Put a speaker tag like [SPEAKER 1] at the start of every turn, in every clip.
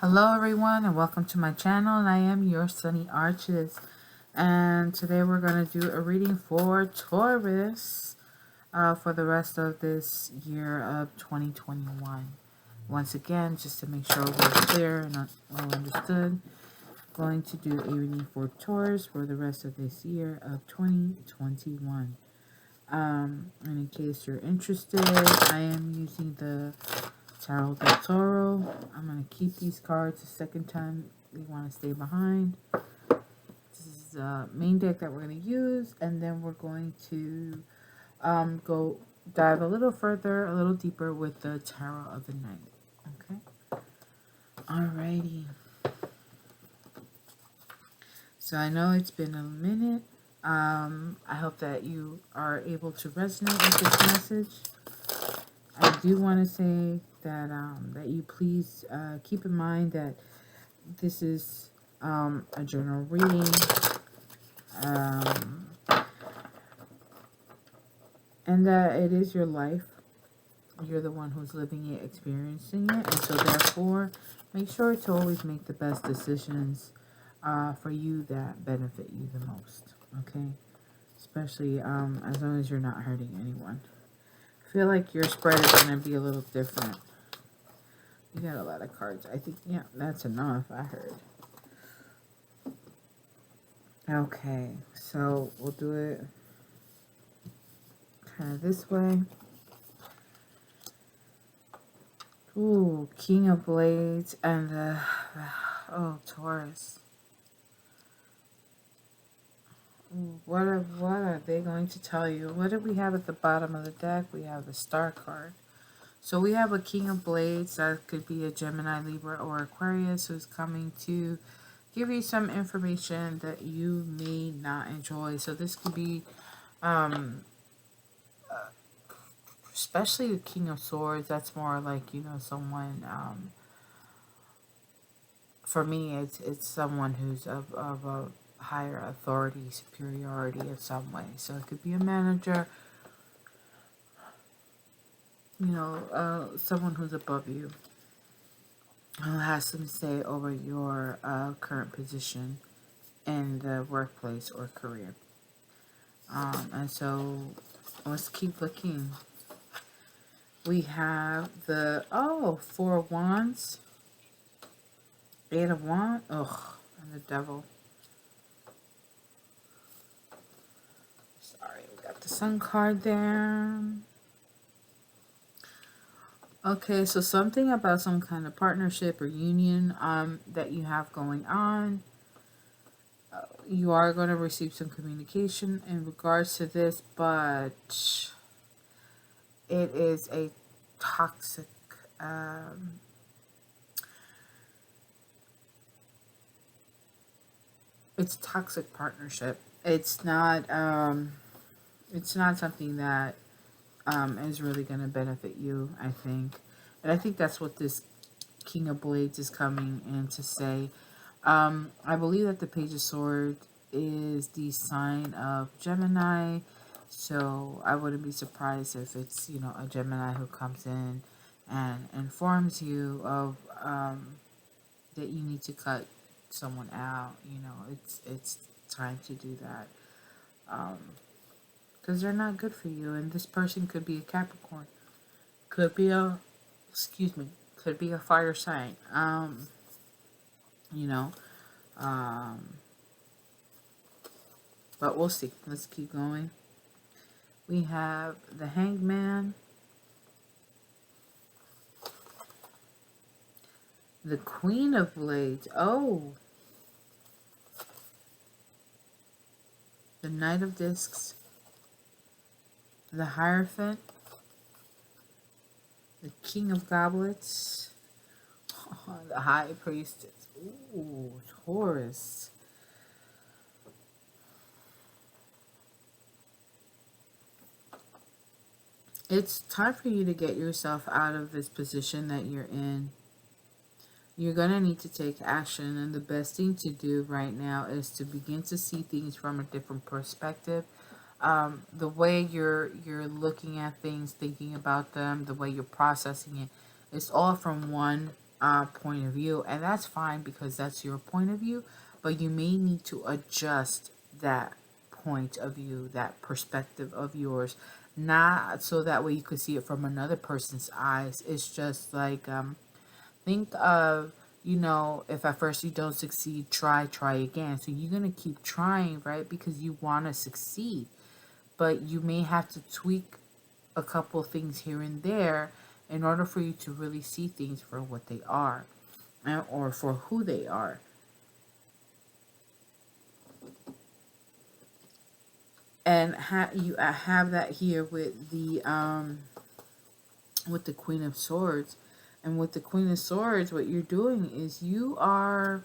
[SPEAKER 1] Hello everyone and welcome to my channel, and I am your Sunny Arches, and today we're going to do a reading for Taurus for the rest of this year of 2021. Once again, just to make sure we're clear and well understood, going to do a reading for Taurus for the rest of this year of 2021. And in case you're interested, I am using the Tarot del Toro. I'm going to keep these cards a second time we want to stay behind. This is the main deck that we're going to use, and then we're going to go dive a little further, a little deeper with the Tarot of the Night. Okay? Alrighty. So I know it's been a minute. I hope that you are able to resonate with this message. I do want to say that that you please keep in mind that this is a general reading, and that it is your life. You're the one who's living it, experiencing it, and so therefore, make sure to always make the best decisions for you that benefit you the most. Okay, especially as long as you're not hurting anyone. I feel like your spread is going to be a little different. You got a lot of cards. I think, yeah, that's enough, I heard. Okay, so we'll do it kind of this way. Ooh, King of Blades and the, oh, Taurus. Ooh, what are they going to tell you? What do we have at the bottom of the deck? We have the Star card. So we have a King of Blades. That could be a Gemini, Libra, or Aquarius who's coming to give you some information that you may not enjoy. So this could be, especially the King of Swords. That's more like, you know, someone, for me, it's someone who's of a higher authority, superiority in some way. So it could be a manager, you know, someone who's above you, who has some say over your current position in the workplace or career. And so let's keep looking. We have the, Four of Wands, Eight of Wands, and the Devil. Sorry, we got the Sun card there. Okay, so something about some kind of partnership or union that you have going on. You are going to receive some communication in regards to this, but it is a toxic it's toxic partnership. It's not something that is really going to benefit you, I think. And I think that's what this King of Blades is coming in to say. I believe that the Page of Swords is the sign of Gemini, so I wouldn't be surprised if it's, you know, a Gemini who comes in and informs you of that you need to cut someone out. You know, it's time to do that, because they're not good for you. And this person could be a Capricorn, could be a, could be a fire sign. You know, but we'll see. Let's keep going. We have the Hangman, the Queen of Blades. Oh, the Knight of Discs, the Hierophant, the King of Goblets, the High Priestess. Ooh, Taurus. It's time for you to get yourself out of this position that you're in. You're going to need to take action, and the best thing to do right now is to begin to see things from a different perspective. The way you're looking at things, thinking about them, the way you're processing it, it's all from one point of view, and that's fine because that's your point of view, but you may need to adjust that point of view, that perspective of yours, not so that way you could see it from another person's eyes. It's just like, think of, if at first you don't succeed, try again. So you're going to keep trying, right? Because you want to succeed, but you may have to tweak a couple things here and there in order for you to really see things for what they are, or for who they are. And you have that here with the Queen of Swords. And with the Queen of Swords, what you're doing is you are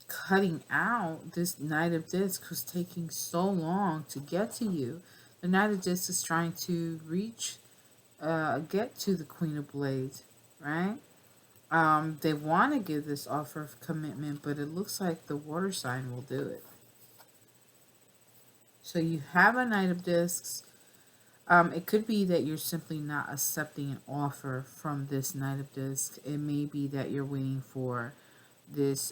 [SPEAKER 1] cutting out this Knight of Discs who's taking so long to get to you. The Knight of Discs is trying to get to the Queen of Blades, right? They want to give this offer of commitment, but it looks like the water sign will do it. So you have a Knight of Discs. It could be that you're simply not accepting an offer from this Knight of Discs. It may be that you're waiting for this,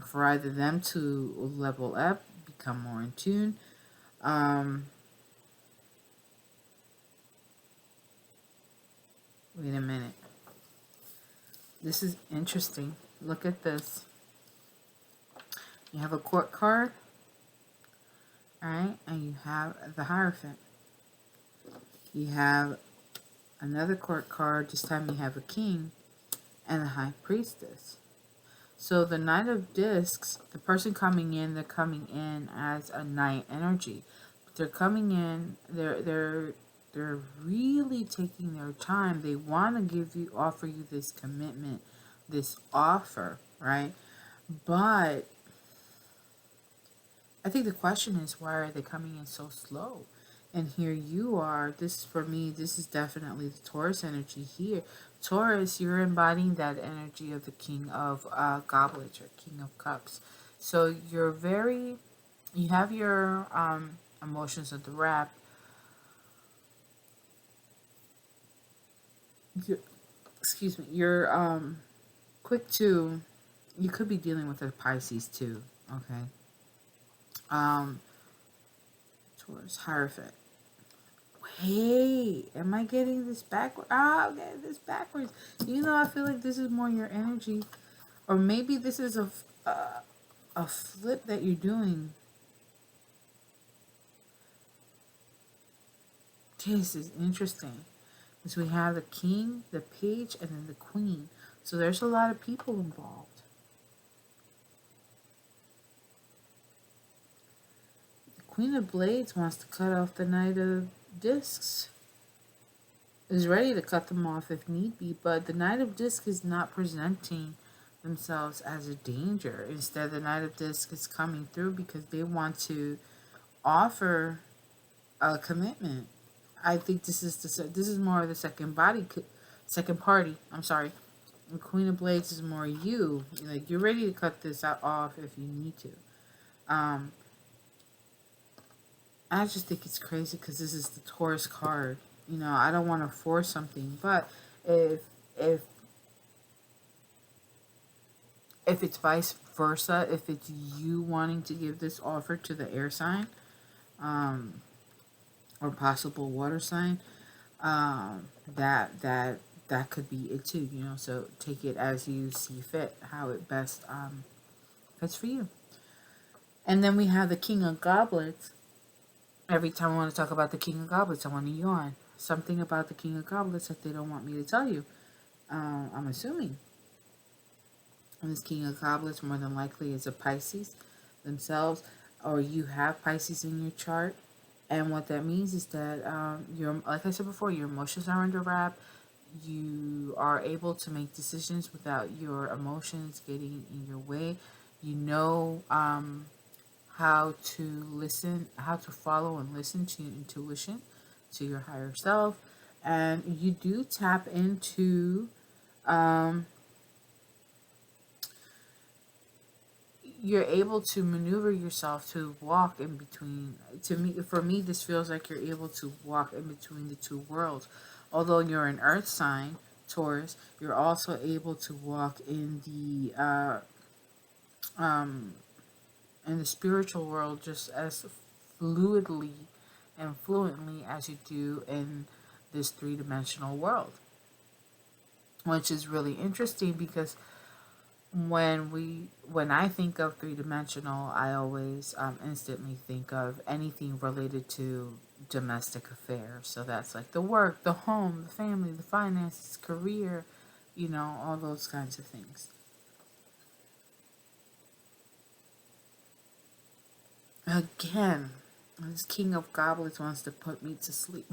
[SPEAKER 1] for either them to level up, become more in tune. Wait a minute. This is interesting. Look at this. You have a court card, alright, and you have the Hierophant. You have another court card. This time you have a king and the High Priestess. So the Knight of Discs, the person coming in, they're coming in as a knight energy. But they're coming in, they're really taking their time. They want to offer you this commitment, this offer, right? But I think the question is, why are they coming in so slow? And here you are. This, for me, this is definitely the Taurus energy here. Taurus, you're embodying that energy of the King of Goblets, or King of Cups. So you have your emotions of the wrap. You're quick to, you could be dealing with a Pisces too, okay? Taurus, Hierophant. Wait, am I getting this backwards? I'm getting this backwards. I feel like this is more your energy. Or maybe this is a flip that you're doing. This is interesting. Because we have the king, the page, and then the queen. So there's a lot of people involved. Queen of Blades wants to cut off the Knight of Discs. Is ready to cut them off if need be, but the Knight of Discs is not presenting themselves as a danger. Instead, the Knight of Discs is coming through because they want to offer a commitment. I think this is more of the second party. I'm sorry. The Queen of Blades is more you. Like, you're ready to cut this off if you need to. I just think it's crazy because this is the Taurus card. I don't want to force something, but if it's vice versa, if it's you wanting to give this offer to the air sign, or possible water sign, that could be it too. So take it as you see fit, how it best fits for you. And then we have the King of Goblets. Every time I want to talk about the King of Goblets, I want to yawn. Something about the King of Goblets that they don't want me to tell you. I'm assuming. And this King of Goblets more than likely is a Pisces themselves, or you have Pisces in your chart. And what that means is that like I said before, your emotions are under wrap. You are able to make decisions without your emotions getting in your way. How to listen, how to follow and listen to your intuition, to your higher self. And you do tap into you're able to maneuver yourself to walk in between. For me, this feels like you're able to walk in between the two worlds. Although you're an earth sign, Taurus, you're also able to walk um, in the spiritual world just as fluidly and fluently as you do in this three-dimensional world, which is really interesting because when I think of three-dimensional, I always instantly think of anything related to domestic affairs. So that's like the work, the home, the family, the finances, career, all those kinds of things. Again, this King of Goblets wants to put me to sleep.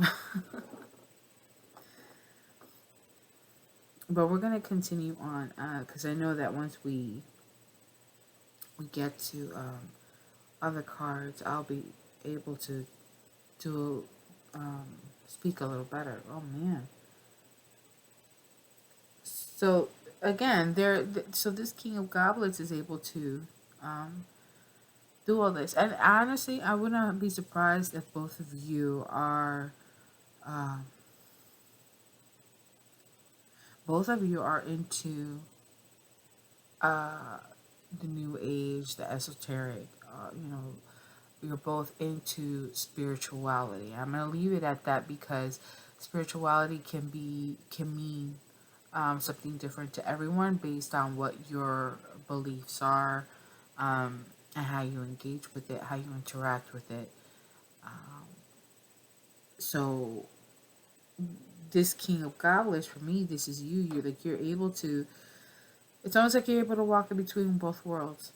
[SPEAKER 1] But we're going to continue on because I know that once we get to other cards, I'll be able to speak a little better. Oh, man. So, again, so this King of Goblets is able to do all this. And honestly, I would not be surprised if both of you are into the New Age, the esoteric. You're both into spirituality. I'm gonna leave it at that because spirituality can mean something different to everyone based on what your beliefs are, and how you engage with it, how you interact with it. So this King of Goblets, for me, this is you. You're able to. It's almost like you're able to walk in between both worlds.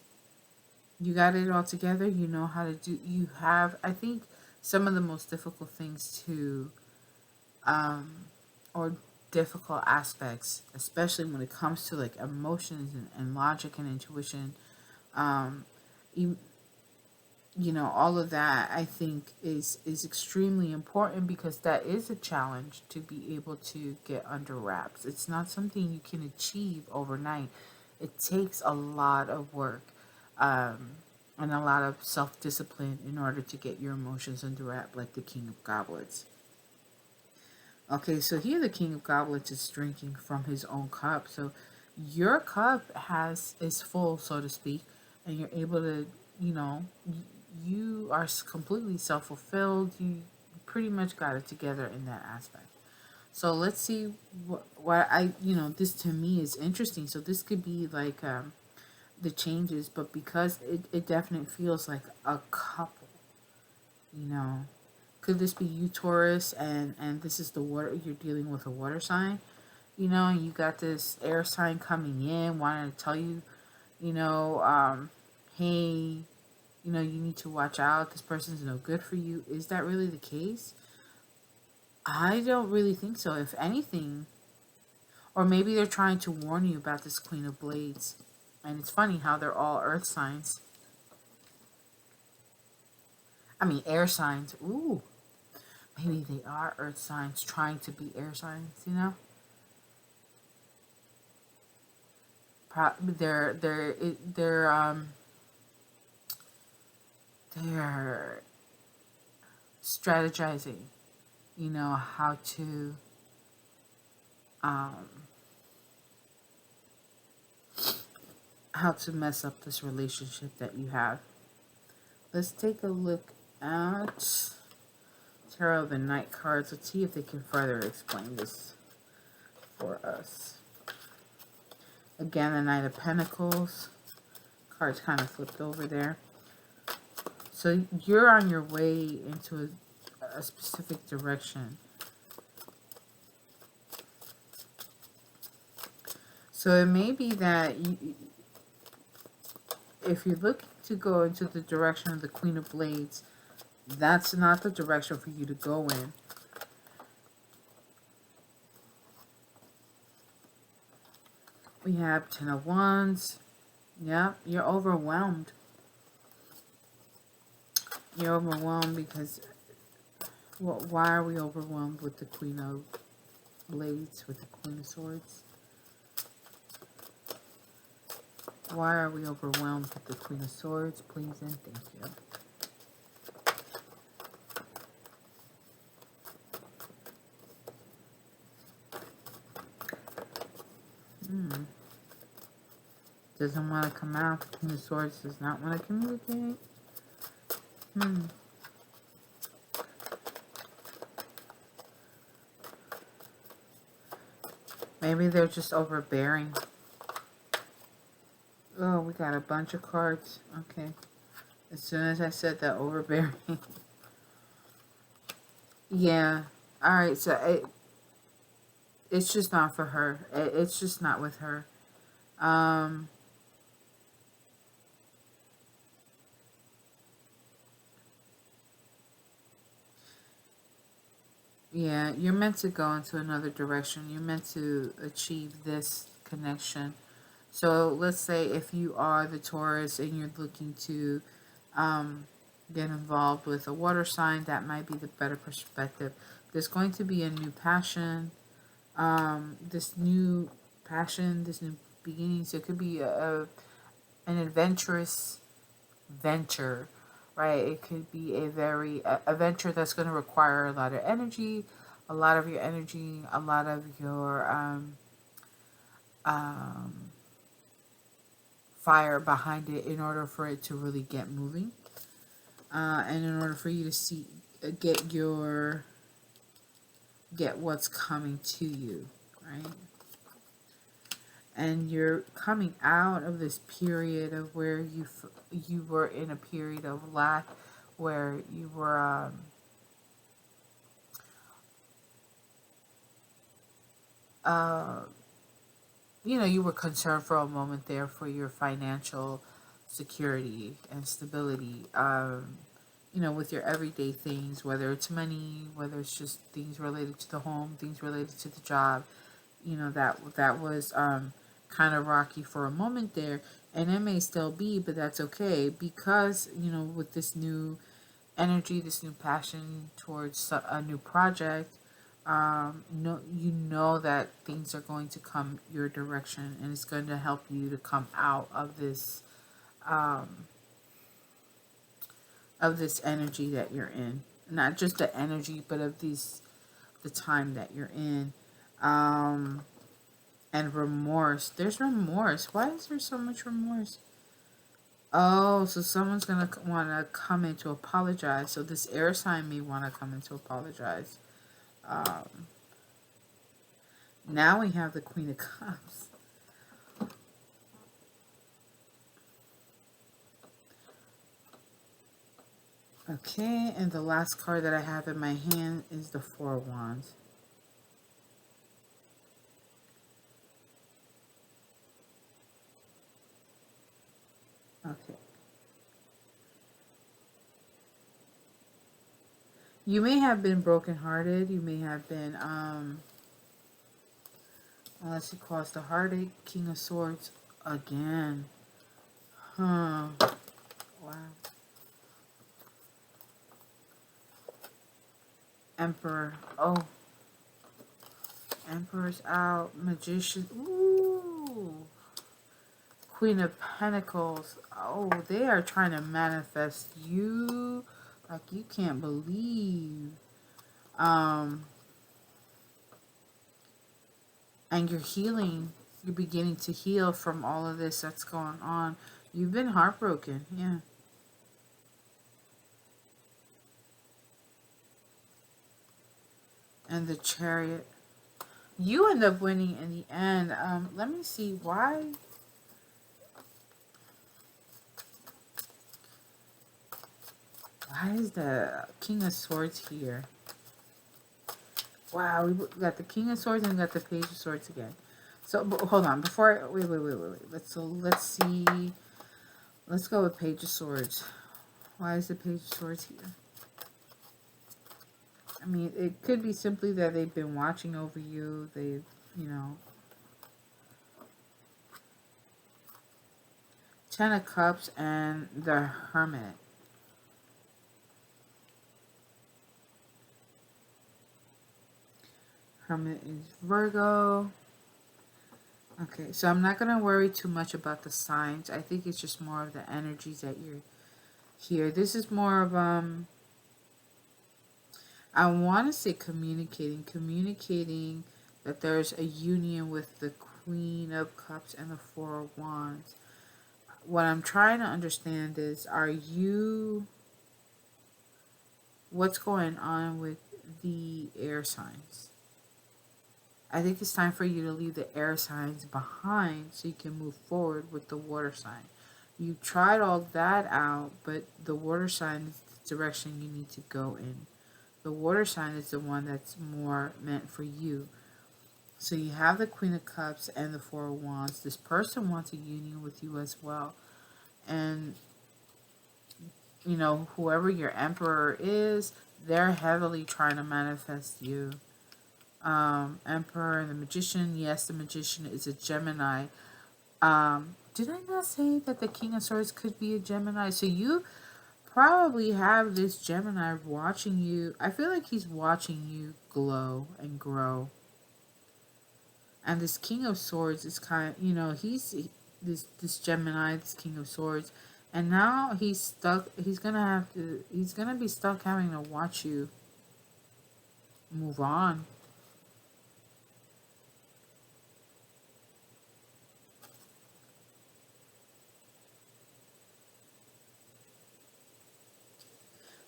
[SPEAKER 1] You got it all together. You know how to do. You have, I think, some of the most difficult things to, or difficult aspects, especially when it comes to like emotions and logic and intuition. All of that I think is extremely important because that is a challenge to be able to get under wraps. It's not something you can achieve overnight. It takes a lot of work and a lot of self-discipline in order to get your emotions under wrap, like the King of Goblets. Okay, so here the King of Goblets is drinking from his own cup. So your cup is full, so to speak, and you're able to, you are completely self-fulfilled. You pretty much got it together in that aspect. So let's see what this to me is interesting. So this could be like the changes, but because it definitely feels like a couple, could this be you, Taurus, and this is the water, you're dealing with a water sign, and you got this air sign coming in wanting to tell you, hey, you need to watch out. This person's no good for you. Is that really the case? I don't really think so. If anything, or maybe they're trying to warn you about this Queen of Blades. And it's funny how they're all earth signs. I mean, air signs. Ooh. Maybe they are earth signs trying to be air signs, They're strategizing, how to mess up this relationship that you have. Let's take a look at Tarot of the Night cards. Let's see if they can further explain this for us. Again, the Knight of Pentacles. Cards kind of flipped over there. So you're on your way into a specific direction. So it may be that if you're looking to go into the direction of the Queen of Blades, that's not the direction for you to go in. We have Ten of Wands. Yeah, you're overwhelmed. You're overwhelmed because, well, why are we overwhelmed with the Queen of Blades, with the Queen of Swords? Why are we overwhelmed with the Queen of Swords? Please and thank you. Doesn't want to come out. The King of Swords does not want to communicate. Maybe they're just overbearing. Oh, we got a bunch of cards. Okay. As soon as I said that, overbearing. Yeah. Alright, so it's just not for her. It's just not with her. Yeah, you're meant to go into another direction. You're meant to achieve this connection. So let's say if you are the Taurus and you're looking to get involved with a water sign, that might be the better perspective. There's going to be a new passion, this new passion, this new beginning. So it could be an adventurous venture, right? It could be a venture that's going to require a lot of energy, a lot of your energy, a lot of your fire behind it in order for it to really get moving, and in order for you to see get what's coming to you, right? And you're coming out of this period of where you were in a period of lack, where you were you were concerned for a moment there for your financial security and stability, with your everyday things, whether it's money, whether it's just things related to the home, things related to the job, that was kind of rocky for a moment there, and it may still be, but that's okay, because with this new energy, this new passion towards a new project, that things are going to come your direction, and it's going to help you to come out of this energy that you're in. Not just the energy, but of the time that you're in. And remorse. There's remorse. Why is there so much remorse? Oh, so someone's going to want to come in to apologize. So this air sign may want to come in to apologize. Now we have the Queen of Cups. Okay, and the last card that I have in my hand is the Four of Wands. Okay. You may have been brokenhearted. You may have been, unless you cross the heartache, King of Swords again. Huh. Wow. Emperor. Oh. Emperor's out. Magician. Ooh. Queen of Pentacles. Oh, they are trying to manifest you like you can't believe. And you're healing. You're beginning to heal from all of this that's going on. You've been heartbroken. Yeah. And the Chariot. You end up winning in the end. Let me see why. Why is the King of Swords here? Wow, we got the King of Swords and we got the Page of Swords again. So hold on, before wait. Let's see. Let's go with Page of Swords. Why is the Page of Swords here? I mean, it could be simply that they've been watching over you. They've, Ten of Cups and the Hermit. Hermit is Virgo. Okay, so I'm not going to worry too much about the signs. I think it's just more of the energies that you're here. This is more of, I want to say communicating that there's a union with the Queen of Cups and the Four of Wands. What I'm trying to understand is, what's going on with the air signs? I think it's time for you to leave the air signs behind so you can move forward with the water sign. You tried all that out, but the water sign is the direction you need to go in. The water sign is the one that's more meant for you. So you have the Queen of Cups and the Four of Wands. This person wants a union with you as well. And, you know, whoever your emperor is, they're heavily trying to manifest you. Emperor and the Magician. Yes, the Magician is a Gemini. Did I not say that the King of Swords could be a Gemini? So you probably have this Gemini watching you. I feel like he's watching you glow and grow. And this King of Swords is kind of, you know, this Gemini, this King of Swords, and now he's stuck. He's gonna be stuck having to watch you move on.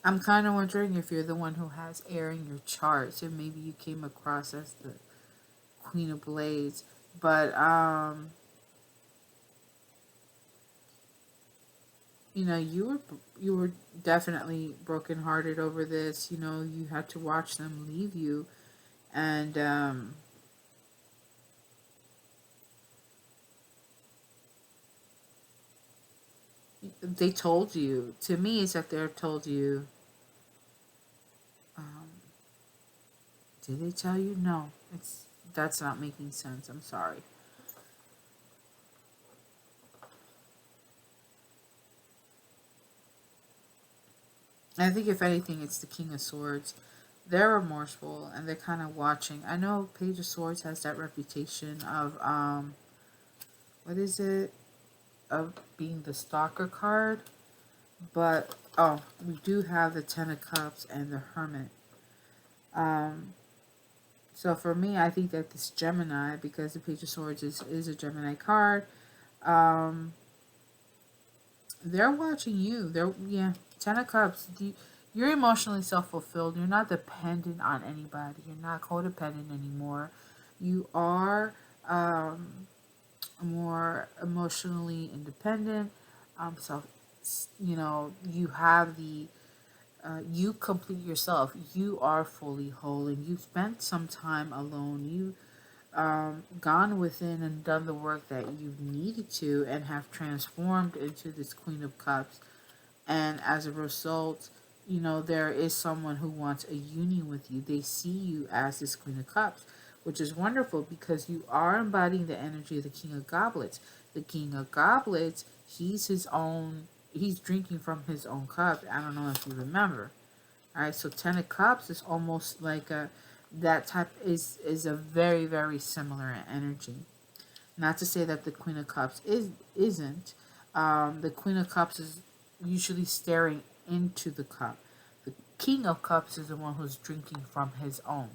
[SPEAKER 1] I'm kind of wondering if you're the one who has air in your chart, so maybe you came across as the Queen of Blades, but you know, you were definitely brokenhearted over this. You know, you had to watch them leave you, and they told you. To me, it's that they told you. Um, did they tell you? No, that's not making sense. I'm sorry. I think if anything, it's the King of Swords. They're remorseful and they're kind of watching. I know Page of Swords has that reputation of what is it? Of being the stalker card, but oh, we do have the Ten of Cups and the Hermit. Um, so for me, I think that this Gemini, because the Page of Swords is a Gemini card, um, they're watching you. Yeah, Ten of Cups. You're emotionally self-fulfilled. You're not dependent on anybody. You're not codependent anymore. You are more emotionally independent. So, you know, you have you complete yourself. You are fully whole, and you've spent some time alone. You gone within and done the work that you've needed to, and have transformed into this Queen of Cups. And as a result, you know, there is someone who wants a union with you. They see you as this Queen of Cups, which is wonderful because you are embodying the energy of the King of Goblets. The King of Goblets, he's drinking from his own cup. I don't know if you remember. All right, so Ten of Cups is almost like that type is a very, very similar energy. Not to say that the Queen of Cups isn't. The Queen of Cups is usually staring into the cup. The King of Cups is the one who's drinking from his own.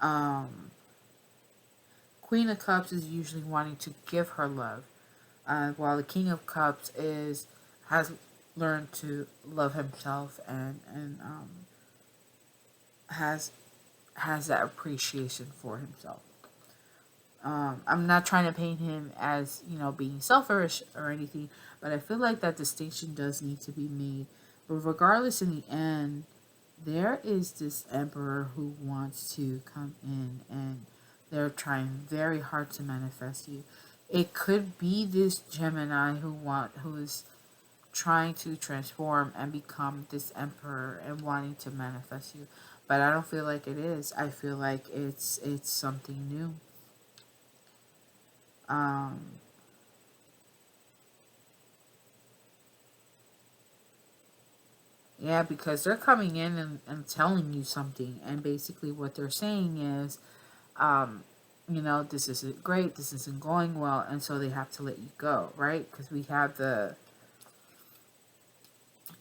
[SPEAKER 1] Um, Queen of Cups is usually wanting to give her love, while the King of Cups has learned to love himself and has that appreciation for himself. I'm not trying to paint him as, you know, being selfish or anything, but I feel like that distinction does need to be made. But regardless, in the end, there is this emperor who wants to come in, and they're trying very hard to manifest you. It could be this Gemini who is trying to transform and become this emperor and wanting to manifest you. But I don't feel like it is. I feel like it's something new. Um, yeah, because they're coming in and telling you something, and basically what they're saying is, you know, this isn't great, this isn't going well, and so they have to let you go, right? Because we have the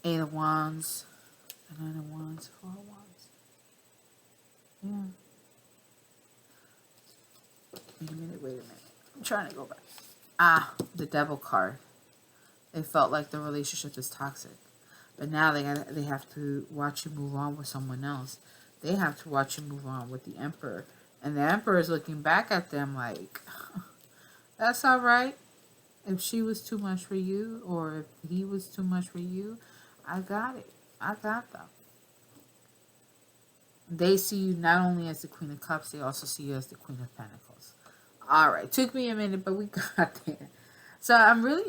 [SPEAKER 1] Eight of Wands, the Nine of Wands, Four of Wands. Yeah. Wait a minute, wait a minute. I'm trying to go back. Ah, the devil card. They felt like the relationship is toxic. But now they have to watch you move on with someone else. They have to watch you move on with the Emperor. And the Emperor is looking back at them like, that's all right. If she was too much for you, or if he was too much for you, I got it. I got them. They see you not only as the Queen of Cups, they also see you as the Queen of Pentacles. All right. Took me a minute, but we got there. So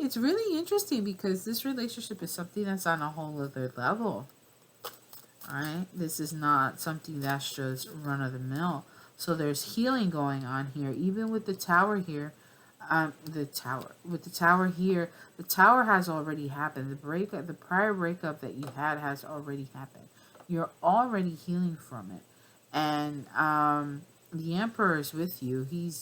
[SPEAKER 1] it's really interesting because this relationship is something that's on a whole other level. All right. This is not something that's just run of the mill. So there's healing going on here, even with the Tower here. With the Tower here, the Tower has already happened. The prior breakup that you had has already happened. You're already healing from it, and the Emperor is with you. He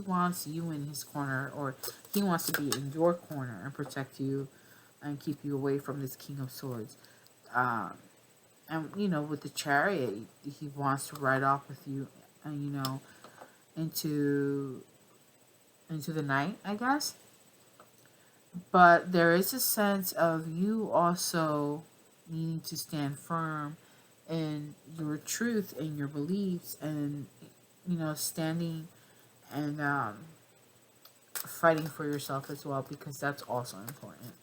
[SPEAKER 1] wants you in his corner, or he wants to be in your corner and protect you and keep you away from this King of Swords. And with the Chariot, he wants to ride off with you, and into the night, I guess. But there is a sense of you also needing to stand firm in your truth and your beliefs, and standing and fighting for yourself as well, because that's also important.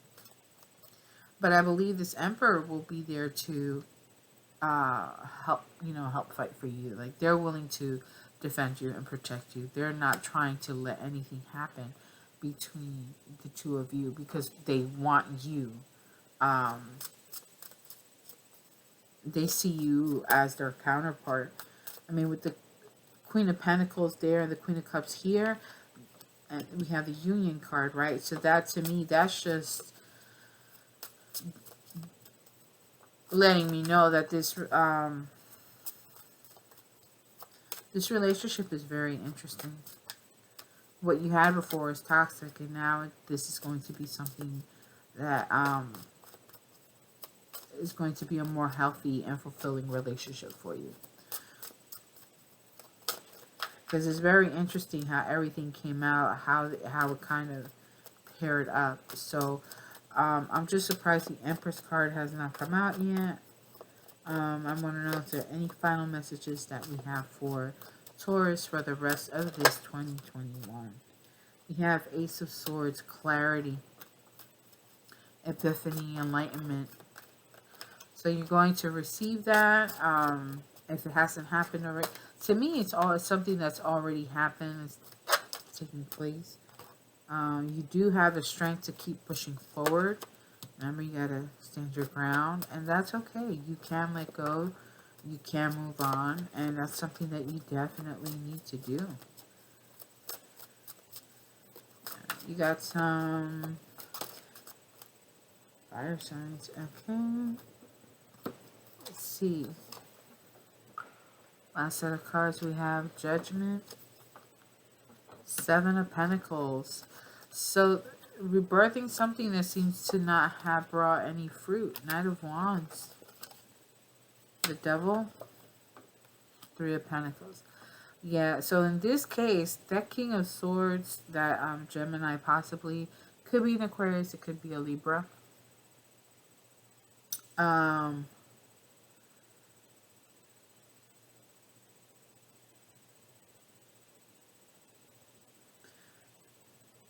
[SPEAKER 1] But I believe this Emperor will be there to help fight for you. Like, they're willing to defend you and protect you. They're not trying to let anything happen between the two of you, because they want you. They see you as their counterpart. I mean, with the Queen of Pentacles there and the Queen of Cups here, and we have the Union card, right? So that, to me, that's just letting me know that this relationship is very interesting. What you had before is toxic, and now this is going to be something that is going to be a more healthy and fulfilling relationship for you. Because it's very interesting how everything came out, how it kind of paired up. So I'm just surprised the Empress card has not come out yet. I want to know if there are any final messages that we have for Taurus for the rest of this 2021. We have Ace of Swords, clarity, epiphany, enlightenment. So you're going to receive that. If it hasn't happened already, to me, it's something that's already happened. It's taking place. You do have the strength to keep pushing forward. Remember, you gotta stand your ground, and that's okay. You can let go. You can move on, and that's something that you definitely need to do. You got some fire signs. Okay. Let's see. Last set of cards we have Judgment, Seven of Pentacles. So, rebirthing something that seems to not have brought any fruit. Knight of Wands. The Devil. Three of Pentacles. Yeah, so in this case, that King of Swords, that Gemini possibly, could be an Aquarius, it could be a Libra.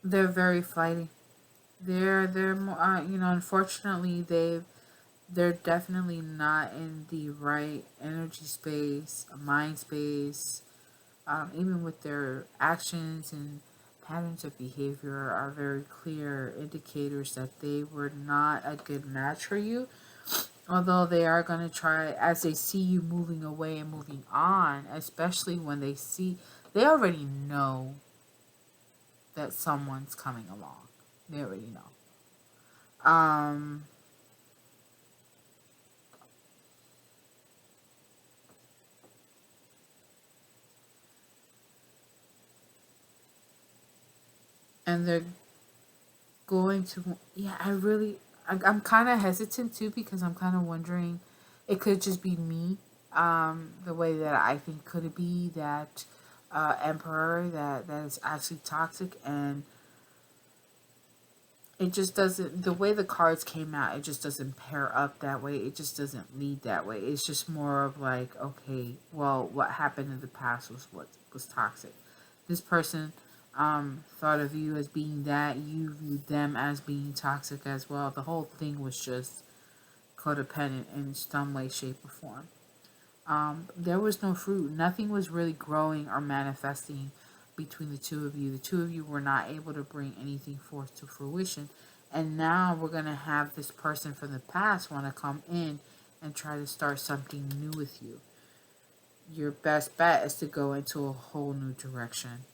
[SPEAKER 1] They're very flighty. They're more, unfortunately, they're definitely not in the right energy space, mind space. Even with their actions and patterns of behavior are very clear indicators that they were not a good match for you. Although they are going to try, as they see you moving away and moving on, especially when they already know that someone's coming along. They already know. And they're going to, yeah, I'm kind of hesitant too, because I'm kind of wondering, it could just be me, the way that I think, could it be that emperor that is actually toxic, and it just doesn't, the way the cards came out, it just doesn't pair up that way. It just doesn't lead that way. It's just more of like, okay, well, what happened in the past was what was toxic. This person thought of you as being that, you viewed them as being toxic as well. The whole thing was just codependent in some way, shape, or form. There was no fruit. Nothing was really growing or manifesting between the two of you. The two of you were not able to bring anything forth to fruition. And now we're going to have this person from the past want to come in and try to start something new with you. Your best bet is to go into a whole new direction.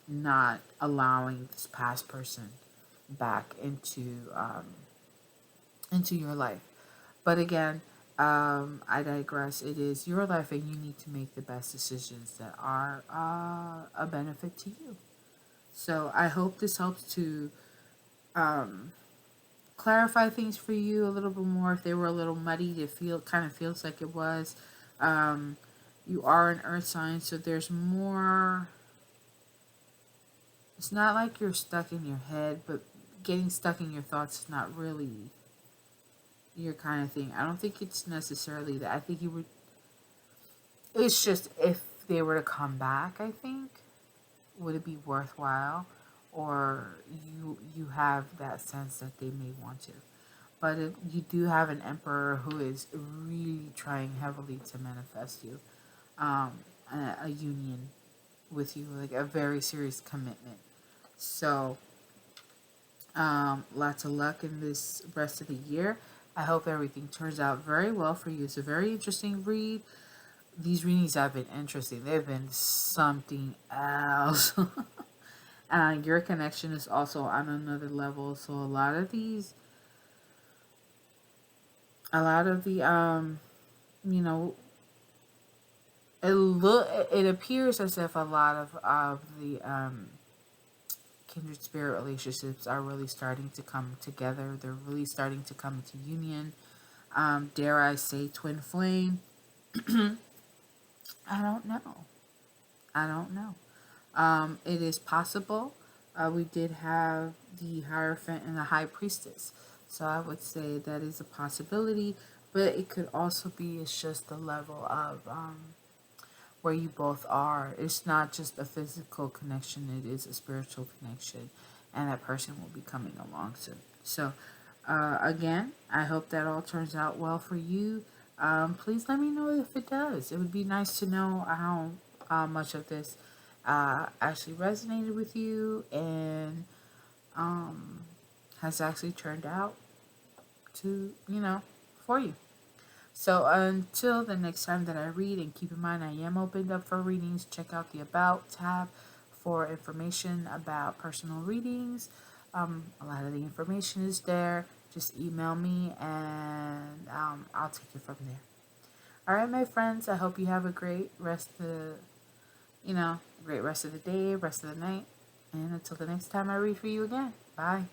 [SPEAKER 1] Not allowing this past person back into your life. But again, I digress. It is your life, and you need to make the best decisions that are a benefit to you. So I hope this helps to clarify things for you a little bit more. If they were a little muddy, it kind of feels like it was. You are an earth sign, so there's more. It's not like you're stuck in your head, but getting stuck in your thoughts is not really your kind of thing. I don't think it's necessarily that. I think you would. It's just if they were to come back, I think, would it be worthwhile, or you have that sense that they may want to. But if you do have an emperor who is really trying heavily to manifest you, a union with you, like a very serious commitment. So, lots of luck in this rest of the year. I hope everything turns out very well for you. It's a very interesting read. These readings have been interesting. They've been something else. Your connection is also on another level. So a lot of the it appears as if a lot of the kindred spirit relationships are really starting to come together. They're really starting to come into union. Dare I say twin flame? I don't know. I don't know. It is possible. We did have the Hierophant and the High Priestess. So I would say that is a possibility. But it could also be, it's just the level of where you both are. It's not just a physical connection, it is a spiritual connection. And that person will be coming along soon. So, again, I hope that all turns out well for you. Please let me know if it does. It would be nice to know how much of this actually resonated with you and has actually turned out to, for you. So until the next time that I read, and keep in mind I am opened up for readings, check out the About tab for information about personal readings. A lot of the information is there. Just email me and I'll take it from there. All right, my friends, I hope you have a great rest of the, great rest of the day, rest of the night. And until the next time I read for you again, bye.